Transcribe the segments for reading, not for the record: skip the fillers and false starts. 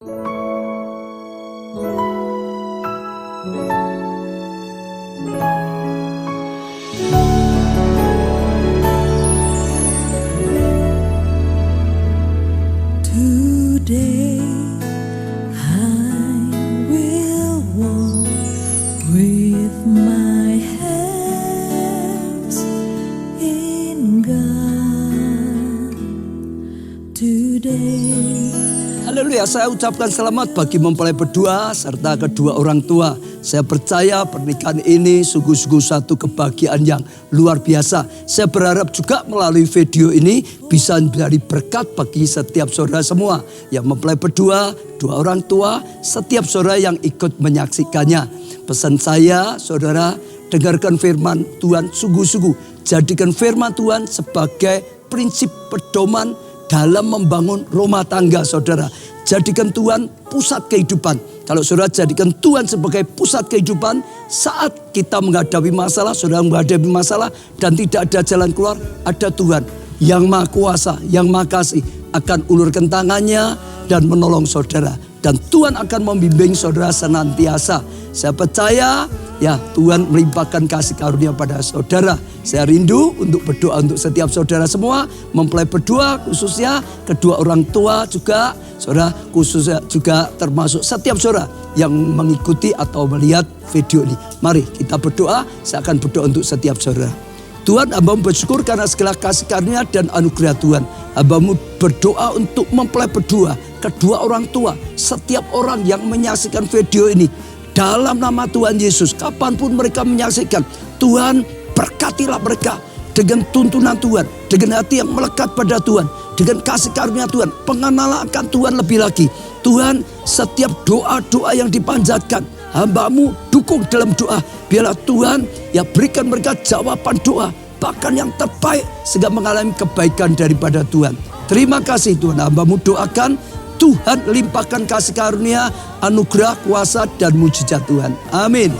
Today I will walk with my hands in God. Today. Haleluya, saya ucapkan selamat bagi mempelai berdua serta kedua orang tua. Saya percaya pernikahan ini sungguh-sungguh satu kebahagiaan yang luar biasa. Saya berharap juga melalui video ini bisa menjadi berkat bagi setiap saudara semua yang mempelai berdua, dua orang tua, setiap saudara yang ikut menyaksikannya. Pesan saya, saudara, dengarkan firman Tuhan sungguh-sungguh. Jadikan firman Tuhan sebagai prinsip pedoman dalam membangun rumah tangga saudara. Jadikan Tuhan pusat kehidupan. Kalau saudara jadikan Tuhan sebagai pusat kehidupan, saat kita menghadapi masalah, saudara menghadapi masalah dan tidak ada jalan keluar, ada Tuhan yang Maha Kuasa, yang Maha Kasih akan ulurkan tangannya dan menolong saudara. Dan Tuhan akan membimbing saudara senantiasa. Saya percaya ya Tuhan melimpahkan kasih karunia pada saudara. Saya rindu untuk berdoa untuk setiap saudara semua. Mempelai berdua khususnya, kedua orang tua juga. Saudara khususnya juga termasuk setiap saudara yang mengikuti atau melihat video ini. Mari kita berdoa, saya akan berdoa untuk setiap saudara. Tuhan, hamba-Mu bersyukur karena segala kasih karunia dan anugerah Tuhan. Hamba-Mu berdoa untuk mempelai berdua, kedua orang tua, setiap orang yang menyaksikan video ini. Dalam nama Tuhan Yesus, kapanpun mereka menyaksikan, Tuhan berkatilah mereka dengan tuntunan Tuhan, dengan hati yang melekat pada Tuhan, dengan kasih karunia Tuhan, pengenalan akan Tuhan lebih lagi. Tuhan, setiap doa-doa yang dipanjatkan, hamba-Mu dukung dalam doa. Biarlah Tuhan ya berikan mereka jawaban doa, bahkan yang terbaik sehingga mengalami kebaikan daripada Tuhan. Terima kasih Tuhan, hamba-Mu doakan Tuhan limpahkan kasih karunia, anugerah, kuasa dan mujizat Tuhan. Amin.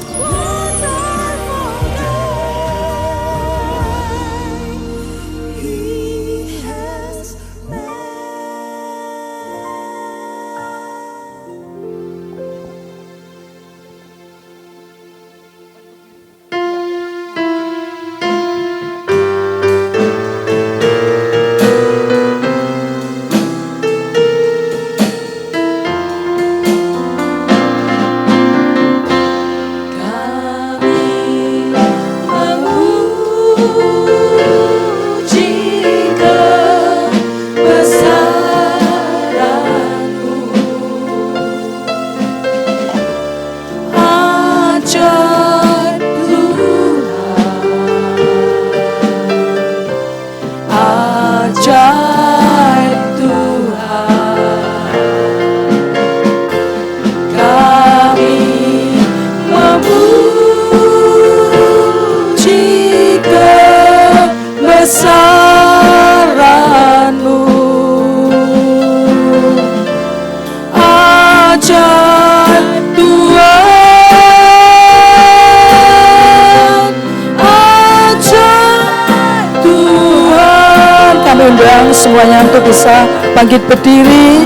Semuanya untuk bisa bangkit berdiri,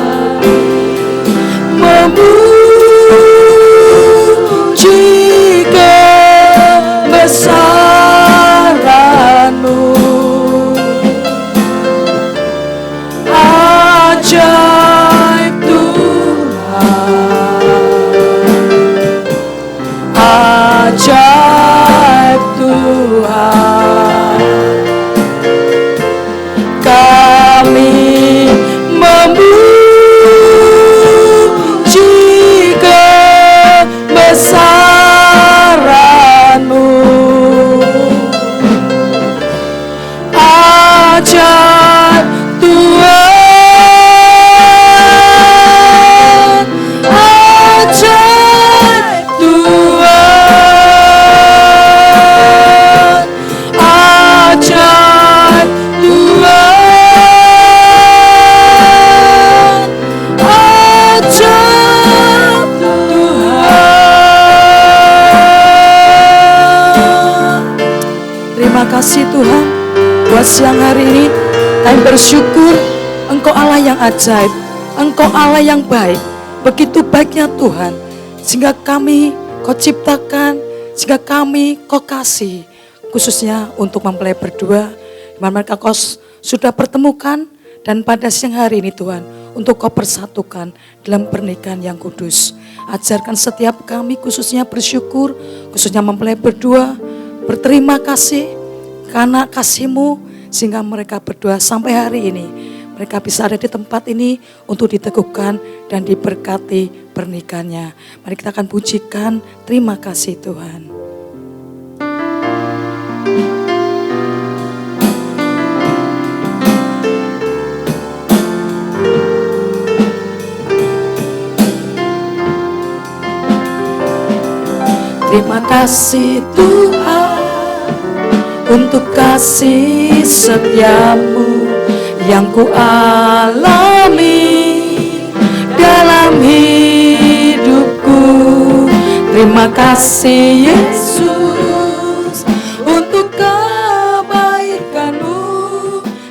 memuji kebesaran-Mu, ajaib Tuhan, ajaib Tuhan. Kami memuji kebesaran-Mu, ajaib Tuhan, ajaib Tuhan, ajaib Tuhan. Terima kasih Tuhan buat siang hari ini. Kami bersyukur Engkau Allah yang ajaib, Engkau Allah yang baik. begitu baiknya Tuhan, sehingga kami Kau ciptakan, sehingga kami Kau kasih, khususnya untuk mempelai berdua, di mana mereka Kau sudah pertemukan, dan pada siang hari ini Tuhan, untuk Kau persatukan dalam pernikahan yang kudus. Ajarkan setiap kami khususnya bersyukur, khususnya mempelai berdua, berterima kasih karena kasih-Mu, sehingga mereka berdua sampai hari ini, mereka bisa ada di tempat ini untuk diteguhkan dan diberkati pernikahannya. Mari kita akan pujikan, terima kasih Tuhan. Terima kasih Tuhan untuk kasih setiamu yang ku alami dalam hidupku. Terima kasih Yesus untuk kebaikan-Mu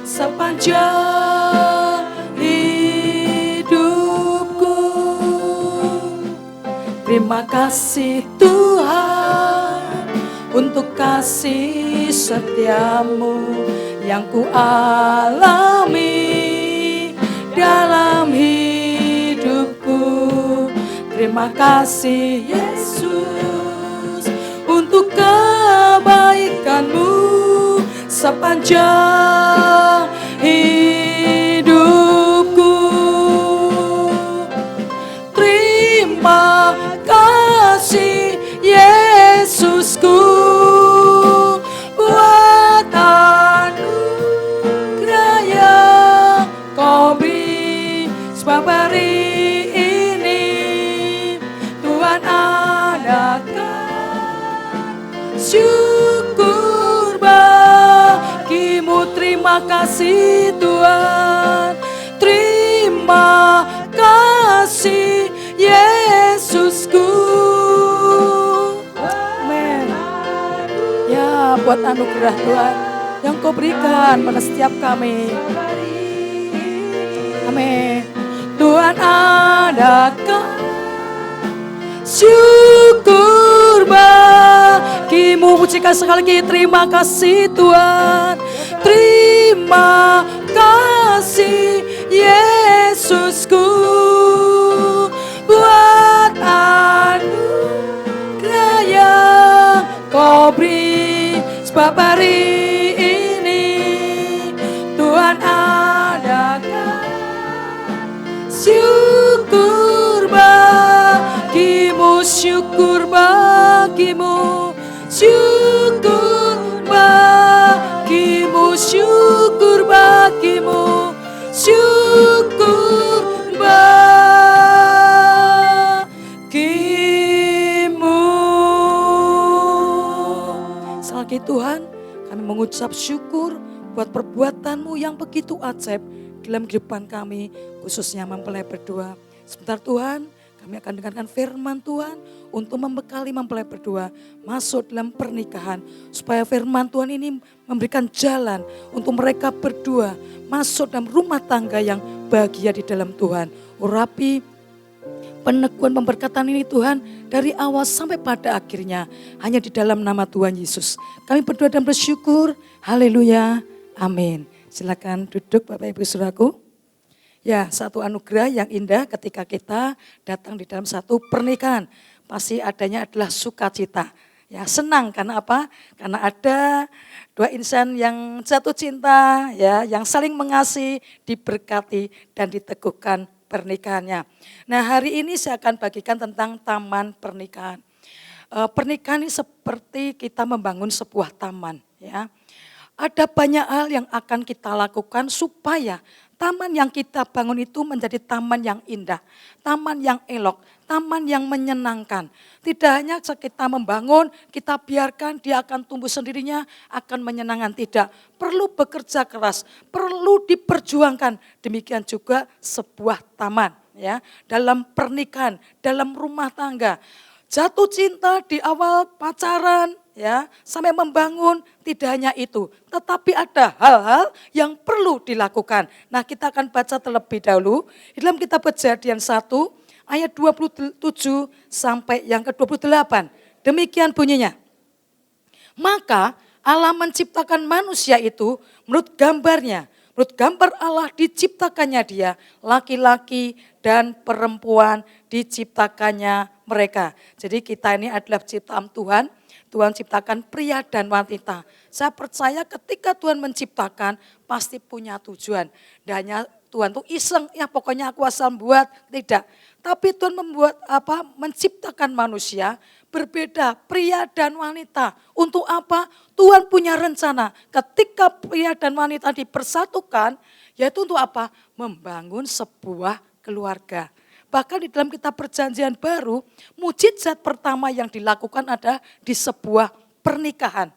sepanjang hidupku. Terima kasih Tuhan untuk kasih setiamu yang ku alami dalam hidupku. Terima kasih Yesus untuk kebaikan-Mu sepanjang hidupku. Terima kasih Yesusku buat anugerah yang Kau beri. Sebab hari ini Tuhan adakan syukur bagi-Mu. Terima kasih Tuhan, terima kasih Yesusku. Amin. Ya, buat anugerah Tuhan yang Kau berikan pada setiap kami. Amin. Tuhan adakan syukur bagi-Mu. Pujikan sekali lagi, terima kasih Tuhan, terima kasih Yesusku buat anugerah yang Kau beri. Sebab hari ini Tuhan adakan syukur bagi-Mu, syukur bagi-Mu, syukur bagi-Mu, syukur bagi-Mu, syukur bagi-Mu. Sekali Tuhan, kami mengucap syukur buat perbuatan-Mu yang begitu ajaib dalam kehidupan kami, khususnya mempelai berdua. Sebentar Tuhan, kami akan dengarkan firman Tuhan untuk membekali mempelai berdua masuk dalam pernikahan. Supaya firman Tuhan ini memberikan jalan untuk mereka berdua masuk dalam rumah tangga yang bahagia di dalam Tuhan. Urapi peneguhan pemberkatan ini Tuhan dari awal sampai pada akhirnya hanya di dalam nama Tuhan Yesus. Kami berdoa dan bersyukur. Haleluya. Amin. Silakan duduk Bapak Ibu Saudaraku. Ya, satu anugerah yang indah ketika kita datang di dalam satu pernikahan. Pasti adanya adalah sukacita. Ya, senang karena apa? Karena ada dua insan yang jatuh cinta, ya, yang saling mengasihi, diberkati dan diteguhkan pernikahannya. Nah, hari ini saya akan bagikan tentang taman pernikahan. Pernikahan ini seperti kita membangun sebuah taman, ya. Ada banyak hal yang akan kita lakukan supaya taman yang kita bangun itu menjadi taman yang indah, taman yang elok, taman yang menyenangkan. Tidak hanya kita membangun, kita biarkan dia akan tumbuh sendirinya, akan menyenangkan. Tidak, perlu bekerja keras, perlu diperjuangkan. Demikian juga sebuah taman, ya, dalam pernikahan, dalam rumah tangga. Jatuh cinta di awal pacaran, ya, sampai membangun, tidak hanya itu, tetapi ada hal-hal yang perlu dilakukan. Nah, kita akan baca terlebih dahulu di dalam kitab Kejadian 1 ayat 27 sampai yang ke-28. Demikian bunyinya. Maka Allah menciptakan manusia itu menurut gambarnya. Menurut gambar Allah diciptakannya dia, laki-laki dan perempuan diciptakannya mereka. Jadi kita ini adalah ciptaan Tuhan. Tuhan ciptakan pria dan wanita. Saya percaya ketika Tuhan menciptakan pasti punya tujuan. Dan hanya Tuhan tuh iseng, ya pokoknya aku asal buat, tidak. Tapi Tuhan menciptakan manusia berbeda, pria dan wanita. Untuk apa? Tuhan punya rencana. Ketika pria dan wanita dipersatukan, yaitu untuk apa? Membangun sebuah keluarga. Bahkan di dalam kitab Perjanjian Baru, mukjizat pertama yang dilakukan ada di sebuah pernikahan.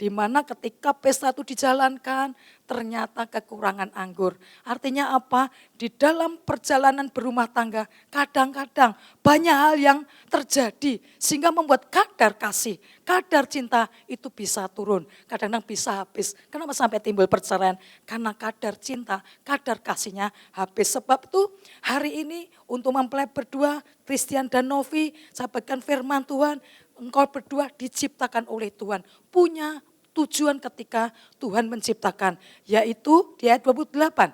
Di mana ketika pesta itu dijalankan, ternyata kekurangan anggur. Artinya apa? Di dalam perjalanan berumah tangga, kadang-kadang banyak hal yang terjadi. Sehingga membuat kadar kasih, kadar cinta itu bisa turun. Kadang-kadang bisa habis. Kenapa sampai timbul perceraian? Karena kadar cinta, kadar kasihnya habis. Sebab itu hari ini untuk mempelai berdua, Christian dan Novi, saya bagikan firman Tuhan, engkau berdua diciptakan oleh Tuhan. Punya tujuan ketika Tuhan menciptakan, yaitu di ayat 28.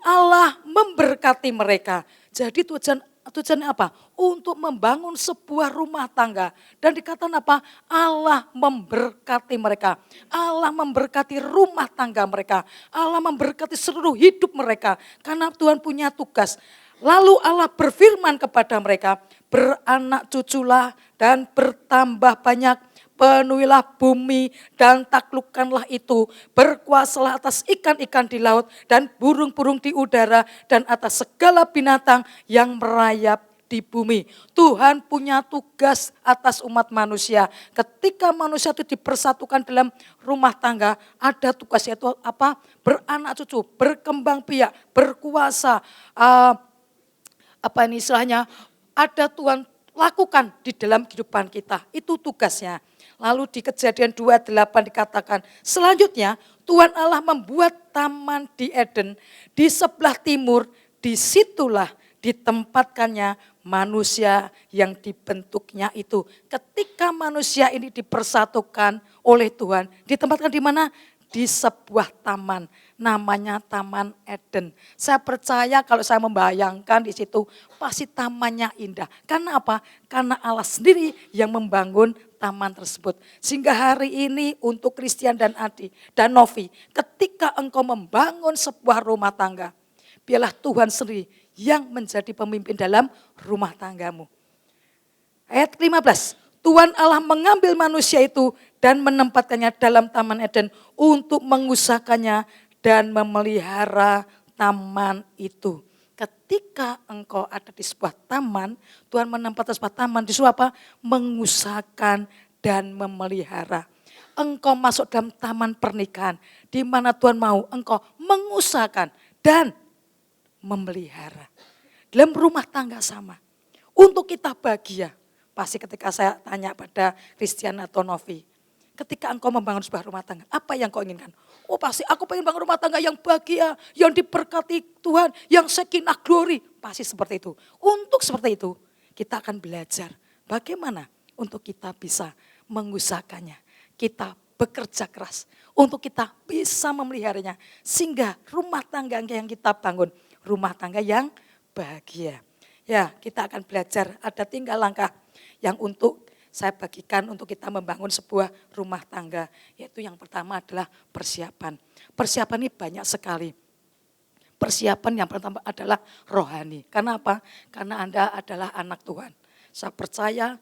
Allah memberkati mereka. Jadi tujuannya apa? Untuk membangun sebuah rumah tangga. Dan dikatakan apa? Allah memberkati mereka. Allah memberkati rumah tangga mereka. Allah memberkati seluruh hidup mereka. Karena Tuhan punya tugas. Lalu Allah berfirman kepada mereka, beranak cuculah dan bertambah banyak. Penuhilah bumi dan taklukkanlah itu. Berkuasalah atas ikan-ikan di laut dan burung-burung di udara dan atas segala binatang yang merayap di bumi. Tuhan punya tugas atas umat manusia. Ketika manusia itu dipersatukan dalam rumah tangga, ada tugasnya itu apa? Beranak cucu, berkembang biak, berkuasa. Istilahnya? Ada Tuhan lakukan di dalam kehidupan kita. Itu tugasnya. Lalu di Kejadian 2:8 dikatakan, selanjutnya Tuhan Allah membuat taman di Eden di sebelah timur, disitulah ditempatkannya manusia yang dibentuknya itu. Ketika manusia ini dipersatukan oleh Tuhan, ditempatkan di mana? Di sebuah taman, namanya Taman Eden. Saya percaya kalau saya membayangkan di situ, pasti tamannya indah. Karena apa? Karena Allah sendiri yang membangun taman tersebut. Sehingga hari ini untuk Christian dan Adi dan Novi, ketika engkau membangun sebuah rumah tangga, biarlah Tuhan sendiri yang menjadi pemimpin dalam rumah tanggamu. Ayat 15, Tuhan Allah mengambil manusia itu dan menempatkannya dalam Taman Eden untuk mengusahakannya dan memelihara taman itu. Ketika engkau ada di sebuah taman, Tuhan menempatkan sebuah taman di sebuah apa? Mengusahakan dan memelihara. Engkau masuk dalam taman pernikahan, di mana Tuhan mau engkau mengusahakan dan memelihara. Dalam rumah tangga sama. Untuk kita bahagia, pasti ketika saya tanya pada Christian atau Novi, ketika engkau membangun sebuah rumah tangga, apa yang kau inginkan? Oh pasti aku pengen bangun rumah tangga yang bahagia, yang diberkati Tuhan, yang sakinah glory. Pasti seperti itu. Untuk seperti itu, kita akan belajar bagaimana untuk kita bisa mengusahakannya. Kita bekerja keras untuk kita bisa memeliharanya. Sehingga rumah tangga yang kita bangun, rumah tangga yang bahagia. Ya, kita akan belajar, ada tinggal langkah yang untuk saya bagikan untuk kita membangun sebuah rumah tangga. Yaitu yang pertama adalah persiapan. Persiapan ini banyak sekali. Persiapan yang pertama adalah rohani. Karena apa? Karena Anda adalah anak Tuhan. Saya percaya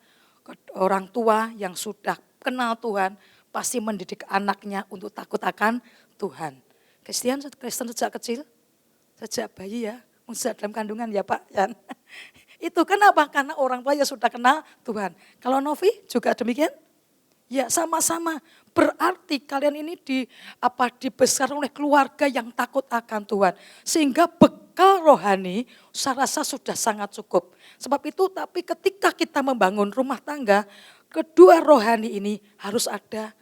orang tua yang sudah kenal Tuhan pasti mendidik anaknya untuk takut akan Tuhan. Kristen sejak kecil, sejak bayi ya, sejak dalam kandungan ya Pak Yan. Itu kenapa? Karena orang tua ya sudah kenal Tuhan. Kalau Novi juga demikian? Ya sama-sama. Berarti kalian ini dibesarkan oleh keluarga yang takut akan Tuhan. Sehingga bekal rohani saya rasa sudah sangat cukup. Sebab itu tapi ketika kita membangun rumah tangga, kedua rohani ini harus ada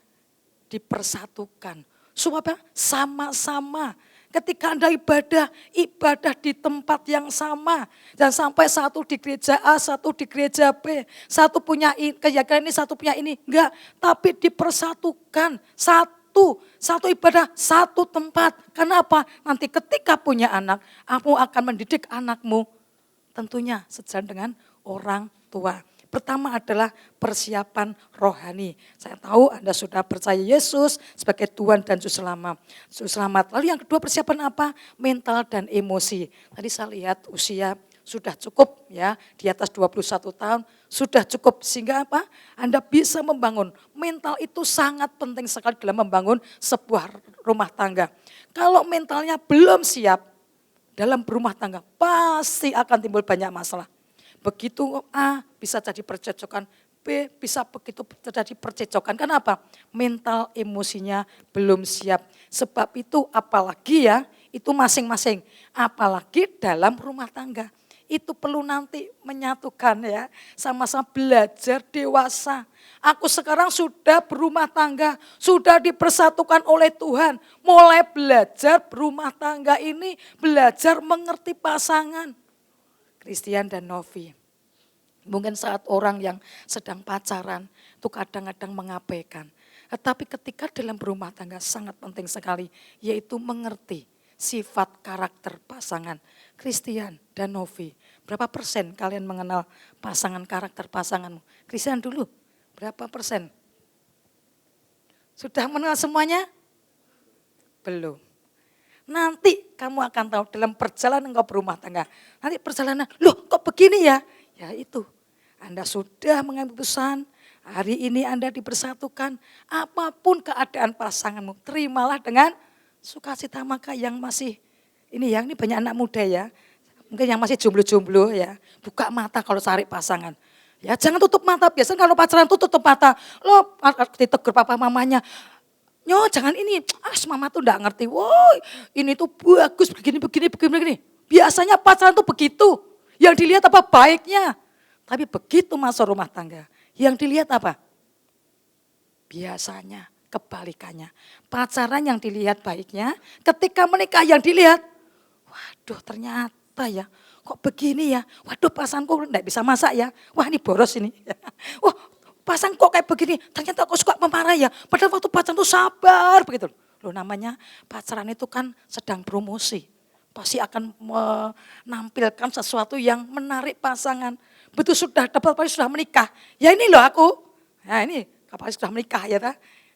dipersatukan. Supaya sama-sama Ketika Anda ibadah di tempat yang sama. Dan sampai satu di gereja A, satu di gereja B. Satu punya keyakinan ini, satu punya ini. Enggak, tapi dipersatukan. Satu ibadah, satu tempat. Kenapa? Nanti ketika punya anak, kamu akan mendidik anakmu. Tentunya sejalan dengan orang tua. Pertama adalah persiapan rohani. Saya tahu Anda sudah percaya Yesus sebagai Tuhan dan Juru Selamat. Lalu yang kedua persiapan apa? Mental dan emosi. Tadi saya lihat usia sudah cukup ya, di atas 21 tahun sudah cukup. Sehingga apa? Anda bisa membangun. Mental itu sangat penting sekali dalam membangun sebuah rumah tangga. Kalau mentalnya belum siap dalam berumah tangga, pasti akan timbul banyak masalah. Begitu A bisa jadi percecokan, B bisa begitu terjadi percecokan. Kenapa? Mental emosinya belum siap. Sebab itu apalagi ya, itu masing-masing. Apalagi dalam rumah tangga. Itu perlu nanti menyatukan ya, sama-sama belajar dewasa. Aku sekarang sudah berumah tangga, sudah dipersatukan oleh Tuhan. Mulai belajar berumah tangga ini, belajar mengerti pasangan. Christian dan Novi. Mungkin saat orang yang sedang pacaran itu kadang-kadang mengabaikan. Tetapi ketika dalam berumah tangga sangat penting sekali, yaitu mengerti sifat karakter pasangan. Christian dan Novi, berapa persen kalian mengenal pasangan karakter pasanganmu? Christian dulu, berapa persen? Sudah mengenal semuanya? Belum. Nanti kamu akan tahu dalam perjalanan engkau berumah tangga. Nanti perjalanan, loh kok begini ya? Ya itu, Anda sudah mengambil keputusan, hari ini Anda dipersatukan. Apapun keadaan pasanganmu, terimalah dengan sukacita. Maka yang masih, ini banyak anak muda ya. Mungkin yang masih jomblo-jomblo ya, buka mata kalau cari pasangan. Ya jangan tutup mata, biasanya kalau pacaran tutup mata. Lo ditegur papa mamanya. Nyo jangan ini, mama tuh enggak ngerti. Woi ini tuh bagus begini. Biasanya pacaran tuh begitu. Yang dilihat apa? Baiknya. Tapi begitu masuk rumah tangga. Yang dilihat apa? Biasanya kebalikannya. Pacaran yang dilihat baiknya. Ketika menikah yang dilihat. Waduh ternyata ya. Kok begini ya. Waduh pasanganku enggak bisa masak ya. Wah ini boros ini. Wah pasang kok kayak begini, ternyata kok suka memarah ya. Padahal waktu pacaran tuh sabar begitu. Loh namanya pacaran itu kan sedang promosi. Pasti akan menampilkan sesuatu yang menarik pasangan. Betul sudah dapat apa sudah menikah. Ya ini loh aku. Nah ini kapal sudah menikah ya.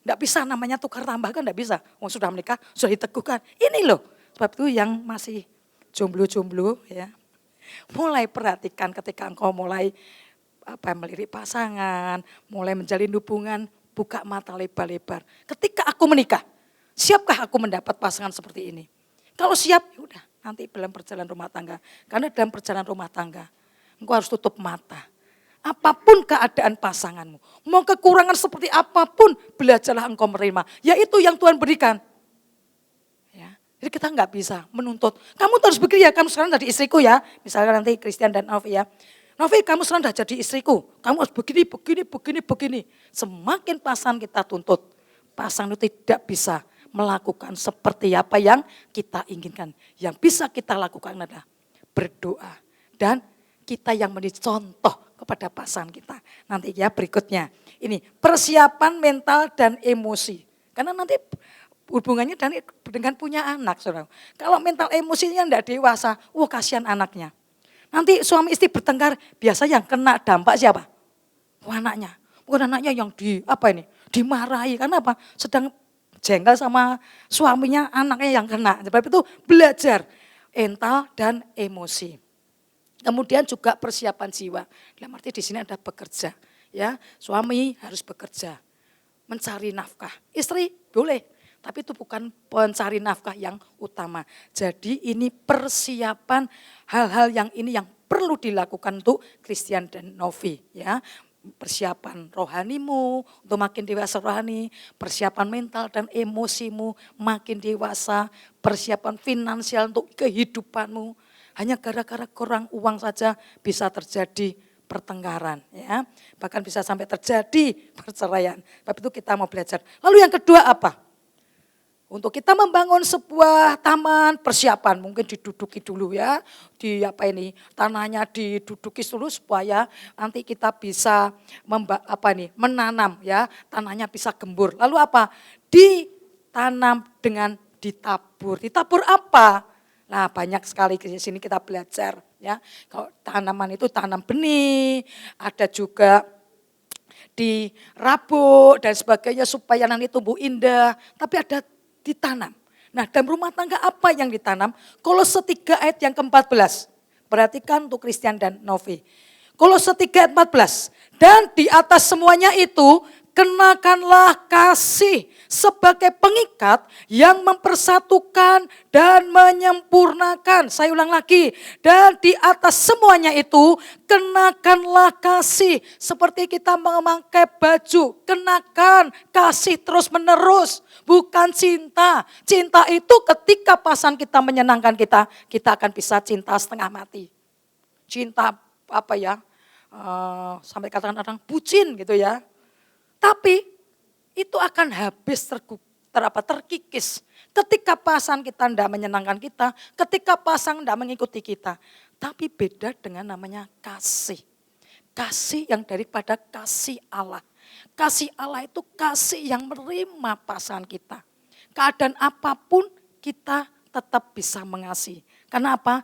Enggak bisa namanya tukar tambah kan enggak bisa. Sudah menikah, sudah diteguhkan. Ini loh. Sebab itu yang masih jomblo-jomblo ya. Mulai perhatikan ketika engkau mulai melirik pasangan, mulai menjalin hubungan, buka mata lebar-lebar. Ketika aku menikah, siapkah aku mendapat pasangan seperti ini? Kalau siap, ya udah nanti dalam perjalanan rumah tangga. Karena dalam perjalanan rumah tangga, engkau harus tutup mata. Apapun keadaan pasanganmu, mau kekurangan seperti apapun, belajarlah engkau menerima. Yaitu yang Tuhan berikan. Ya, jadi kita nggak bisa menuntut. Kamu harus begini ya, kamu sekarang jadi istriku ya. Misalnya nanti Christian dan Novi ya. Novi kamu sekarang sudah jadi istriku, kamu harus begini. Semakin pasangan kita tuntut, pasangan itu tidak bisa melakukan seperti apa yang kita inginkan. Yang bisa kita lakukan adalah berdoa. Dan kita yang menjadi contoh kepada pasangan kita. Nanti ya berikutnya, ini persiapan mental dan emosi. Karena nanti hubungannya dengan punya anak. Saudara. Kalau mental emosinya tidak dewasa, kasihan anaknya. Nanti suami istri bertengkar, biasa yang kena dampak siapa? Anaknya. Bukan anaknya yang dimarahi. Karena apa? Sedang jengkel sama suaminya, anaknya yang kena. Sebab itu belajar mental dan emosi. Kemudian juga persiapan jiwa. Dalam arti di sini ada bekerja. Ya, suami harus bekerja. Mencari nafkah. Istri boleh. Tapi itu bukan pencari nafkah yang utama. Jadi ini persiapan hal-hal yang perlu dilakukan untuk Christian dan Novi. Ya. Persiapan rohanimu untuk makin dewasa rohani. Persiapan mental dan emosimu makin dewasa. Persiapan finansial untuk kehidupanmu. Hanya gara-gara kurang uang saja bisa terjadi pertengkaran. Ya. Bahkan bisa sampai terjadi perceraian. Tapi itu kita mau belajar. Lalu yang kedua apa? Untuk kita membangun sebuah taman persiapan, mungkin diduduki dulu ya, tanahnya diduduki dulu supaya nanti kita bisa menanam ya, tanahnya bisa gembur. Lalu apa? Ditanam dengan ditabur. Ditabur apa? Nah, banyak sekali di sini kita belajar ya. Kalau tanaman itu tanam benih, ada juga dirabuk dan sebagainya supaya nanti tumbuh indah, tapi ada ditanam. Nah, dalam rumah tangga apa yang ditanam? Kolose 3 ayat yang ke-14. Perhatikan untuk Christian dan Novi. Kolose 3 ayat 14. Dan di atas semuanya itu kenakanlah kasih sebagai pengikat yang mempersatukan dan menyempurnakan. Saya ulang lagi. Dan di atas semuanya itu kenakanlah kasih. Seperti kita memakai baju. Kenakan kasih terus menerus. Bukan cinta. Cinta itu ketika pasangan kita menyenangkan kita. Kita akan bisa cinta setengah mati. Cinta sampai katakan orang bucin gitu ya. Tapi itu akan habis terkikis. Ketika pasangan kita tidak menyenangkan kita, ketika pasangan tidak mengikuti kita. Tapi beda dengan namanya kasih. Kasih yang daripada kasih Allah. Kasih Allah itu kasih yang menerima pasangan kita. Keadaan apapun kita tetap bisa mengasihi. Karena apa?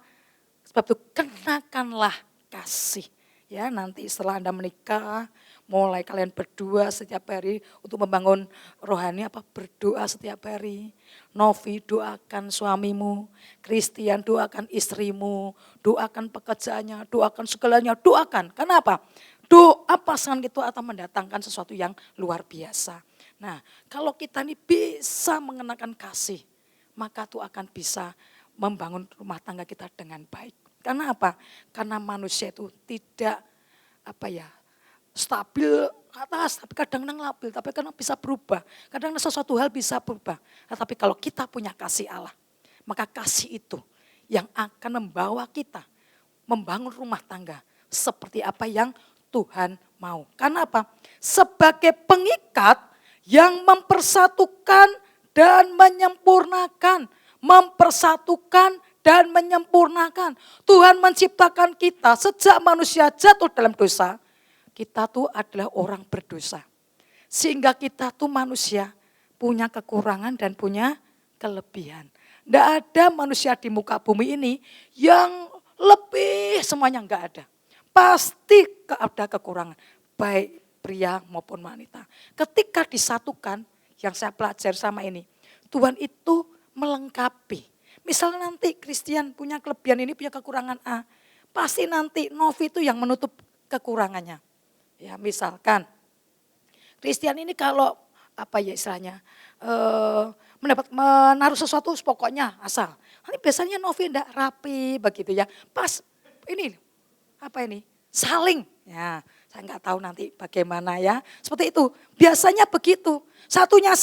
Sebab itu kenakanlah kasih. Ya, nanti setelah Anda menikah, mulai kalian berdoa setiap hari untuk membangun rohani berdoa setiap hari. Novi doakan suamimu, Christian doakan istrimu, doakan pekerjaannya, doakan segalanya, doakan. Kenapa? Doa pasangan itu akan mendatangkan sesuatu yang luar biasa. Nah, kalau kita ini bisa mengenakan kasih, maka itu akan bisa membangun rumah tangga kita dengan baik. Karena apa? Karena manusia itu tidak stabil atas, tapi kadang-kadang labil, tapi kadang bisa berubah. Kadang-kadang sesuatu hal bisa berubah. Tapi kalau kita punya kasih Allah, maka kasih itu yang akan membawa kita membangun rumah tangga seperti apa yang Tuhan mau. Karena apa? Sebagai pengikat yang mempersatukan dan menyempurnakan. Mempersatukan dan menyempurnakan. Tuhan menciptakan kita sejak manusia jatuh dalam dosa. Kita tuh adalah orang berdosa. Sehingga kita tuh manusia punya kekurangan dan punya kelebihan. Tidak ada manusia di muka bumi ini yang lebih, semuanya enggak ada. Pasti ada kekurangan. Baik pria maupun wanita. Ketika disatukan, yang saya pelajari sama ini. Tuhan itu melengkapi. Misalnya nanti Christian punya kelebihan ini, punya kekurangan A. Pasti nanti Novi itu yang menutup kekurangannya. Ya misalkan Christian ini kalau menaruh sesuatu pokoknya asal. Nanti biasanya Novi enggak rapi begitu ya. Pas ini saling. Ya, saya enggak tahu nanti bagaimana ya. Seperti itu. Biasanya begitu. Satunya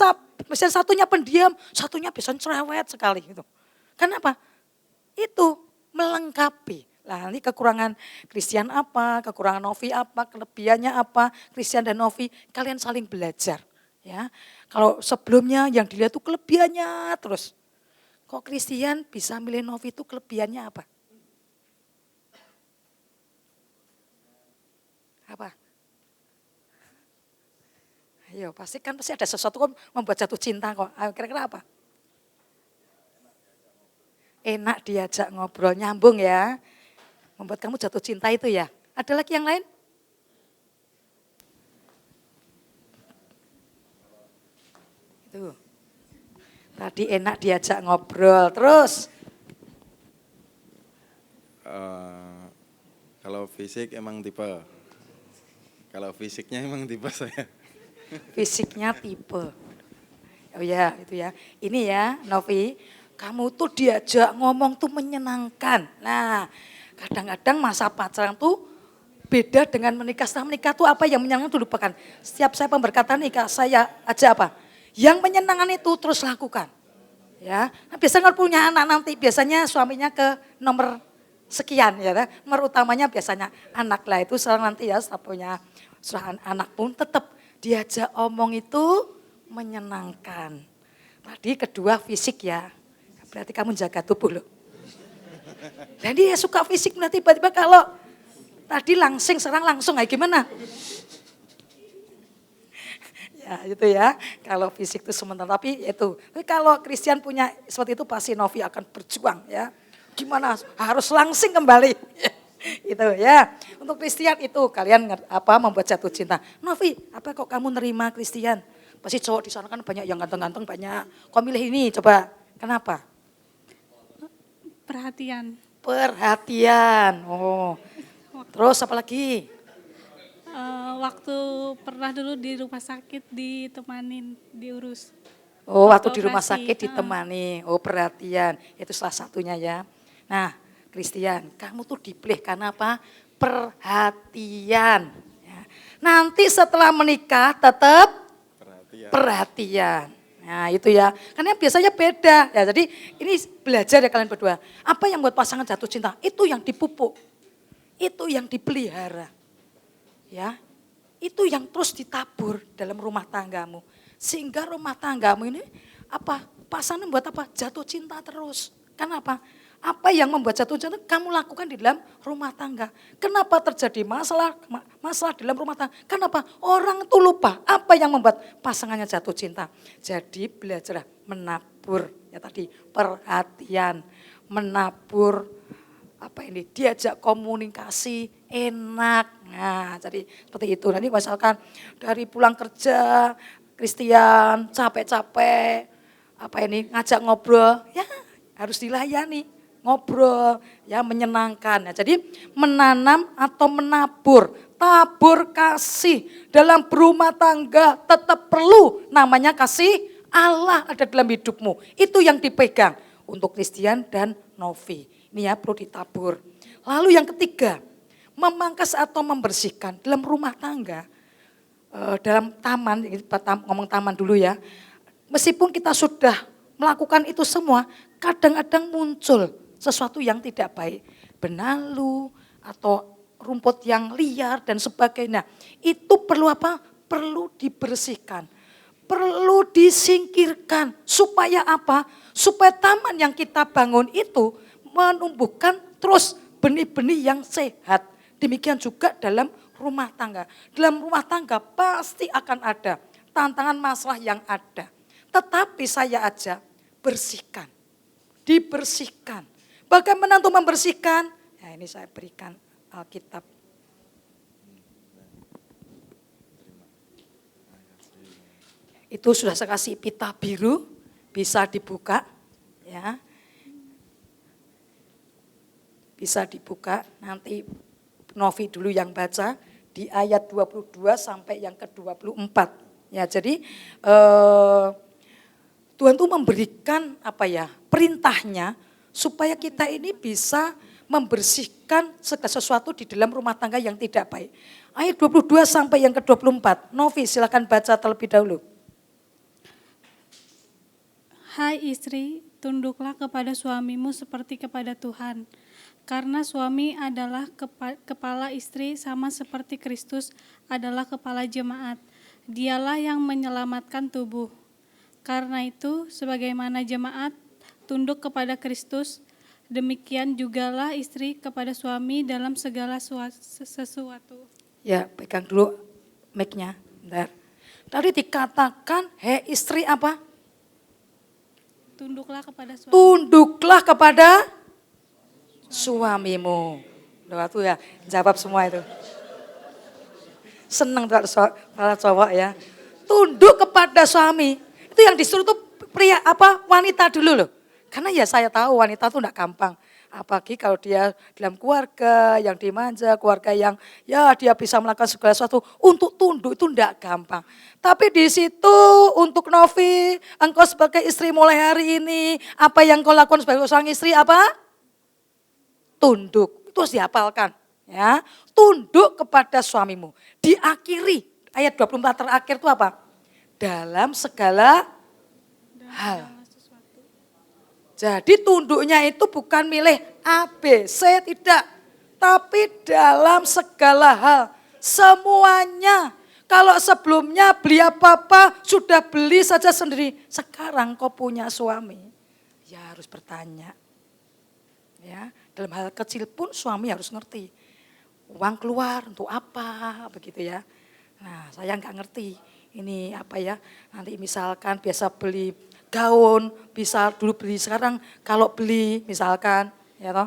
pendiam, satunya biasanya cerewet sekali gitu. Kenapa? Itu melengkapi. Nah, ini kekurangan Christian apa, kekurangan Novi apa, kelebihannya apa, Christian dan Novi, kalian saling belajar. Ya, kalau sebelumnya yang dilihat itu kelebihannya terus. Kok Christian bisa milih Novi itu kelebihannya apa? Apa? Ayo, pasti ada sesuatu kok membuat jatuh cinta kok. Ayo, kira-kira apa? Enak diajak ngobrol, nyambung ya. Membuat kamu jatuh cinta itu ya. Ada lagi yang lain? Itu. Tadi enak diajak ngobrol, terus? Kalau fisik emang tipe. Kalau fisiknya emang tipe saya. Fisiknya tipe. Oh ya, itu ya. Ini ya, Novi. Kamu tuh diajak ngomong tuh menyenangkan. Nah, kadang-kadang masa pacaran tuh beda dengan menikah. Setelah menikah tuh apa yang menyenangkan tuh lupakan. Setiap saya pemberkatan nikah, saya aja apa? Yang menyenangkan itu terus lakukan. Ya, nah, biasanya kalau punya anak nanti, biasanya suaminya ke nomor sekian ya. Nomor utamanya biasanya anak lah itu sekarang nanti ya setelah punya anak pun tetap diajak omong itu menyenangkan. Tadi kedua fisik ya. Berarti kamu jaga tubuh loh. Jadi ya suka fisik, nah tiba-tiba kalau tadi langsing, serang langsung, kayak gimana? Ya itu ya, kalau fisik itu sementara, tapi itu. Tapi kalau Christian punya seperti itu pasti Novi akan berjuang ya. Gimana? Harus langsing kembali. Itu ya. Untuk Christian itu kalian membuat jatuh cinta. Novi, apa kok kamu nerima Christian? Pasti cowok di sana kan banyak yang ganteng-ganteng banyak. Kok milih ini? Coba. Kenapa? Perhatian. Perhatian. Oh. Terus apa lagi? Waktu pernah dulu di rumah sakit ditemanin, diurus. Oh, waktu di rumah operasi. sakit ditemani. Oh, perhatian. Itu salah satunya ya. Nah, Christian, kamu tuh dipilih karena apa? Perhatian. Ya. Nanti setelah menikah tetap perhatian. Nah itu ya, karena biasanya beda. Ya, jadi ini belajar ya kalian berdua. Apa yang buat pasangan jatuh cinta? Itu yang dipupuk. Itu yang dipelihara. Ya, itu yang terus ditabur dalam rumah tanggamu. Sehingga rumah tanggamu ini pasangan buat apa? Jatuh cinta terus. Kenapa? Apa yang membuat jatuh cinta kamu lakukan di dalam rumah tangga. Kenapa terjadi masalah di dalam rumah tangga? Kenapa? Orang itu lupa apa yang membuat pasangannya jatuh cinta. Jadi belajarlah menabur, ya tadi perhatian, menabur diajak komunikasi enak. Nah, jadi seperti itu. Nanti misalkan dari pulang kerja, Christian capek-capek, ngajak ngobrol, ya harus dilayani. Ngobrol, ya menyenangkan. Ya, jadi menanam atau menabur, tabur kasih dalam berumah tangga tetap perlu namanya kasih Allah ada dalam hidupmu. Itu yang dipegang untuk Christian dan Novi. Ini ya perlu ditabur. Lalu yang ketiga, memangkas atau membersihkan dalam rumah tangga, dalam taman, ngomong taman dulu ya. Meskipun kita sudah melakukan itu semua, kadang-kadang muncul sesuatu yang tidak baik, benalu atau rumput yang liar dan sebagainya. Itu perlu apa? Perlu dibersihkan, perlu disingkirkan. Supaya apa? Supaya taman yang kita bangun itu menumbuhkan terus benih-benih yang sehat. Demikian juga dalam rumah tangga. Dalam rumah tangga pasti akan ada tantangan masalah yang ada. Tetapi saya ajak bersihkan, dibersihkan. Bagaimana untuk membersihkan? Ya ini saya berikan Alkitab. Itu sudah saya kasih pita biru, bisa dibuka. Ya. Bisa dibuka, nanti Novi dulu yang baca di ayat 22 sampai yang ke-24. Ya, jadi Tuhan tuh memberikan perintahnya supaya kita ini bisa membersihkan segala sesuatu di dalam rumah tangga yang tidak baik. Ayat 22 sampai yang ke-24. Novi silakan baca terlebih dahulu. Hai istri, tunduklah kepada suamimu seperti kepada Tuhan. Karena suami adalah kepala istri sama seperti Kristus adalah kepala jemaat. Dialah yang menyelamatkan tubuh. Karena itu sebagaimana jemaat tunduk kepada Kristus, demikian jugalah istri kepada suami dalam segala sesuatu. Ya, pegang dulu mic-nya. Bentar. Tadi dikatakan, hei istri apa? Tunduklah kepada suami. Tunduklah kepada suamimu. Waktu ya, jawab semua itu. Senang tuh para cowok ya. Tunduk kepada suami. Itu yang disuruh tuh wanita dulu loh. Karena ya saya tahu wanita tuh enggak gampang. Apalagi kalau dia dalam keluarga yang dimanja, keluarga yang ya dia bisa melakukan segala sesuatu. Untuk tunduk itu enggak gampang. Tapi di situ untuk Novi, engkau sebagai istri mulai hari ini, apa yang kau lakukan sebagai seorang istri apa? Tunduk. Itu harus dihafalkan. Ya, tunduk kepada suamimu. Diakhiri, ayat 24 terakhir itu apa? Dalam segala hal. Jadi tunduknya itu bukan milih A, B, C, tidak. Tapi dalam segala hal, semuanya. Kalau sebelumnya beli apa-apa sudah beli saja sendiri. Sekarang kau punya suami. Ya harus bertanya. Ya, dalam hal kecil pun suami harus ngerti. Uang keluar untuk apa begitu ya. Nah, saya nggak ngerti. Ini apa ya? Nanti misalkan biasa beli gaun, bisa dulu beli, sekarang kalau beli misalkan ya toh.